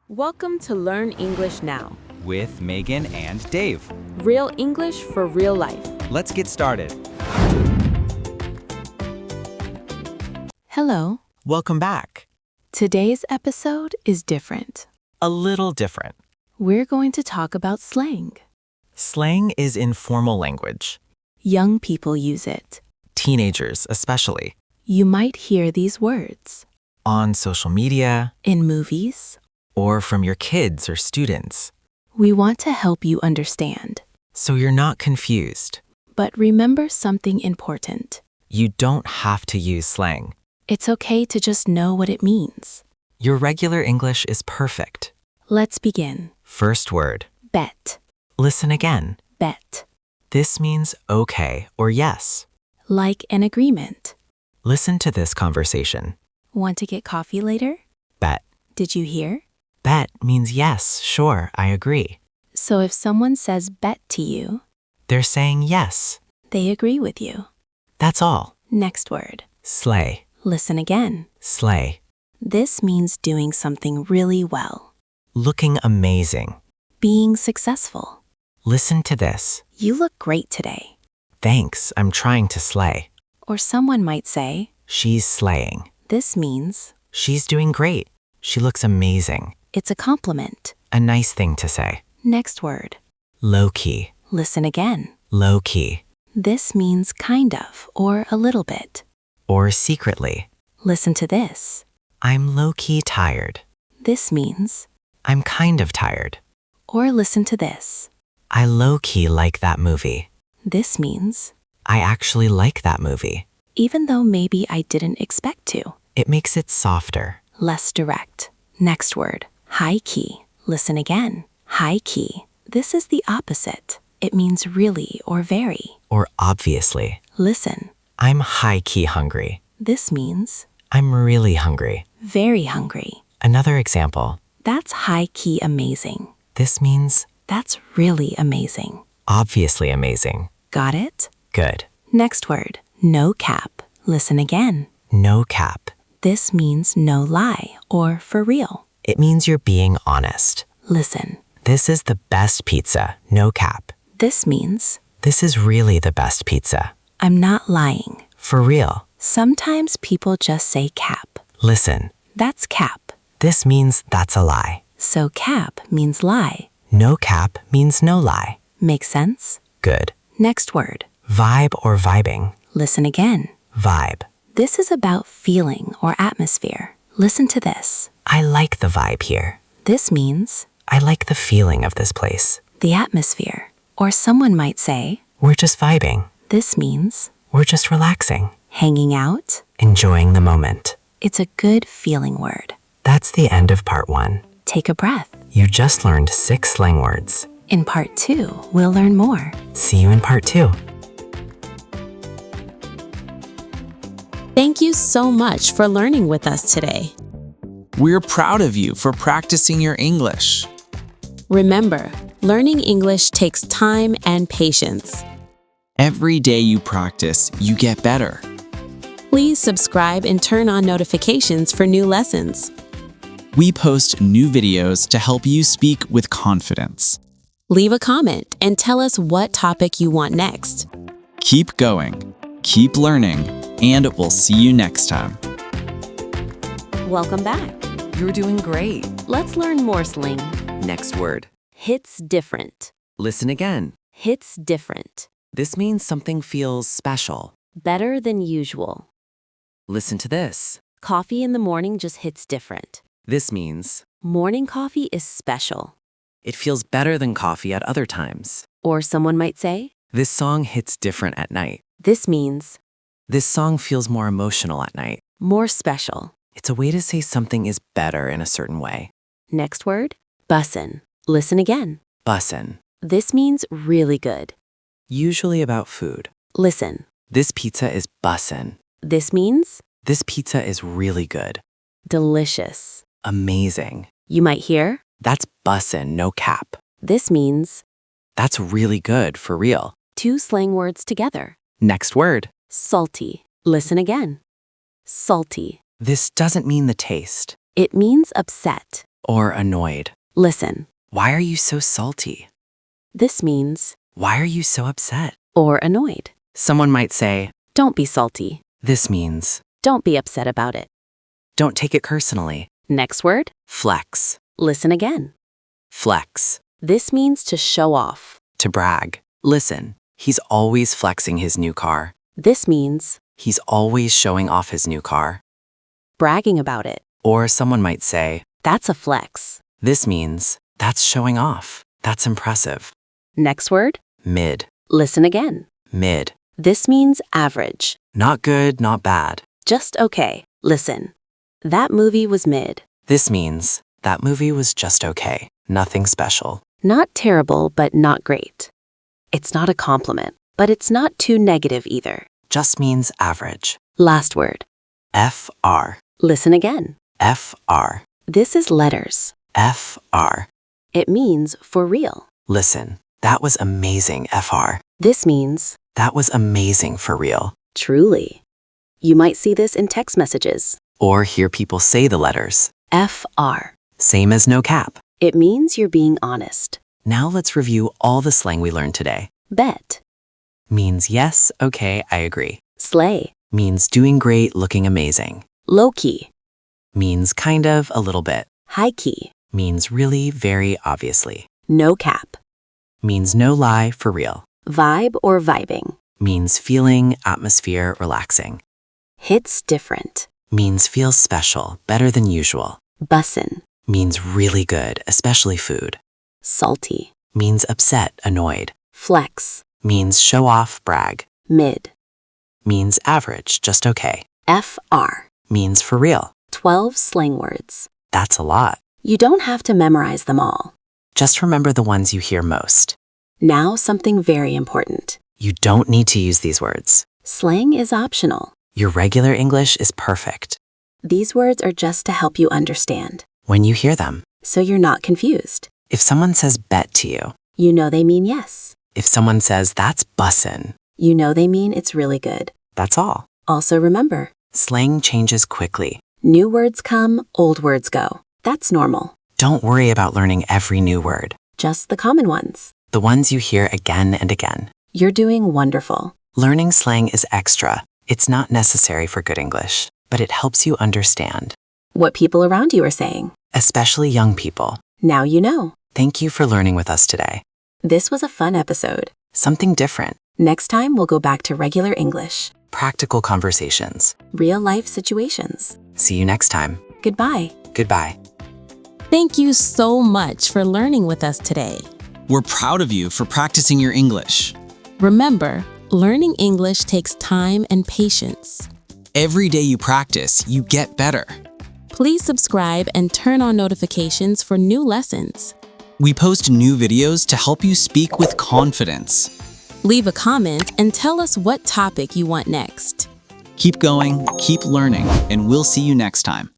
Welcome to Learn English Now. With Megan and Dave. Real English for real life. Let's get started. Hello. Welcome back. Today's episode is different. A little different. We're going to talk about slang. Slang is informal language. Young people use it. Teenagers, especially. You might hear these words On social media, in movies. or from your kids or students. We want to help you understand. So you're not confused. But remember something important. You don't have to use slang. It's okay to just know what it means. Your regular English is perfect. Let's begin. First word. Bet. Listen again. Bet. This means okay or yes. Like an agreement. Listen to this conversation. Want to get coffee later? Bet. Did you hear? Bet means yes, sure, I agree. So if someone says bet to you, They're saying yes. they agree with you. That's all. Next word. Slay. Listen again. Slay. This means doing something really well. Looking amazing. Being successful. Listen to this. You look great today. Thanks, I'm trying to slay. Or someone might say, She's slaying. this means She's doing great. She looks amazing. it's a compliment. A nice thing to say. Next word. Low-key. Listen again. Low-key. This means kind of or a little bit. Or secretly. Listen to this. I'm low-key tired. This means, I'm kind of tired. or listen to this. I low-key like that movie. This means, I actually like that movie. even though maybe I didn't expect to. It makes it softer. Less direct. Next word. High key. Listen again. High key. This is the opposite. It means really or very. Or obviously. Listen. I'm high-key hungry. This means I'm really hungry. very hungry. Another example. That's high key amazing. This means That's really amazing. obviously amazing. Got it? Good. Next word. No cap. Listen again. No cap. This means no lie or for real. It means you're being honest. Listen. This is the best pizza, no cap. This means This is really the best pizza. I'm not lying. For real. Sometimes people just say cap. Listen, That's cap. this means that's a lie. So cap means lie. No cap means no lie. Make sense? Good. Next word. Vibe or vibing. Listen again. Vibe. This is about feeling or atmosphere. Listen to this. I like the vibe here. This means I like the feeling of this place. the atmosphere. Or someone might say, We're just vibing. this means We're just relaxing. hanging out. Enjoying the moment. It's a good feeling word. That's the end of part 1. Take a breath. You just learned 6 slang words. In part 2, we'll learn more. See you in part 2. Thank you so much for learning with us today. We're proud of you for practicing your English. Remember, learning English takes time and patience. Every day you practice, you get better. Please subscribe and turn on notifications for new lessons. We post new videos to help you speak with confidence. Leave a comment and tell us what topic you want next. Keep going, keep learning, and we'll see you next time. Welcome back. You're doing great. Let's learn more slang. Next word. Hits different. Listen again. Hits different. This means something feels special. Better than usual. Listen to this. Coffee in the morning just hits different. This means Morning coffee is special. it feels better than coffee at other times. Or someone might say, This song hits different at night. this means This song feels more emotional at night. more special. It's a way to say something is better in a certain way. Next word, bussin. Listen again. Bussin. This means really good. Usually about food. Listen. This pizza is bussin. This means This pizza is really good. delicious. Amazing. You might hear, That's bussin, no cap. this means That's really good, for real. 2 slang words together. Next word. Salty. Listen again. Salty. This doesn't mean the taste. It means upset. Or annoyed. Listen. Why are you so salty? This means Why are you so upset? or annoyed. Someone might say, Don't be salty. this means, Don't be upset about it. don't take it personally. Next word. Flex. Listen again. Flex. This means to show off. To brag. Listen, he's always flexing his new car. This means He's always showing off his new car. bragging about it. Or someone might say, That's a flex. this means, that's showing off. That's impressive. Next word. Mid. Listen again. Mid. This means average. Not good, not bad. Just okay. Listen. That movie was mid. This means, that movie was just okay. Nothing special. Not terrible, but not great. It's not a compliment, but it's not too negative either. Just means average. Last word. FR. Listen again. FR. This is letters. FR. It means for real. Listen, that was amazing, FR. This means That was amazing for real. truly. You might see this in text messages. Or hear people say the letters. FR. Same as no cap. It means you're being honest. Now let's review all the slang we learned today. Bet. Means yes, okay, I agree. Slay. Means doing great, looking amazing. Low key. Means kind of, a little bit. High key. Means really, very obviously. No cap. Means no lie, for real. Vibe or vibing. Means feeling, atmosphere, relaxing. Hits different. Means feels special, better than usual. Bussin. Means really good, especially food. Salty. Means upset, annoyed. Flex. Means show off, brag. Mid. Means average, just okay. FR. Means for real. 12 slang words. That's a lot. You don't have to memorize them all. Just remember the ones you hear most. Now something very important. You don't need to use these words. Slang is optional. Your regular English is perfect These words are just to help you understand, when you hear them. so you're not confused. If someone says bet to you, You know they mean yes. if someone says that's bussin', You know they mean it's really good. that's all. Also remember, Slang changes quickly. new words come, old words go. That's normal. Don't worry about learning every new word. Just the common ones. The ones you hear again and again. You're doing wonderful. Learning slang is extra. It's not necessary for good English, but it helps you understand, What people around you are saying. especially young people. Now you know. Thank you for learning with us today. This was a fun episode. Something different. Next time, we'll go back to regular English. Practical conversations. Real life situations. See you next time. Goodbye. Goodbye. Thank you so much for learning with us today. We're proud of you for practicing your English. Remember, learning English takes time and patience. Every day you practice, you get better. Please subscribe and turn on notifications for new lessons. We post new videos to help you speak with confidence. Leave a comment and tell us what topic you want next. Keep going, keep learning, and we'll see you next time.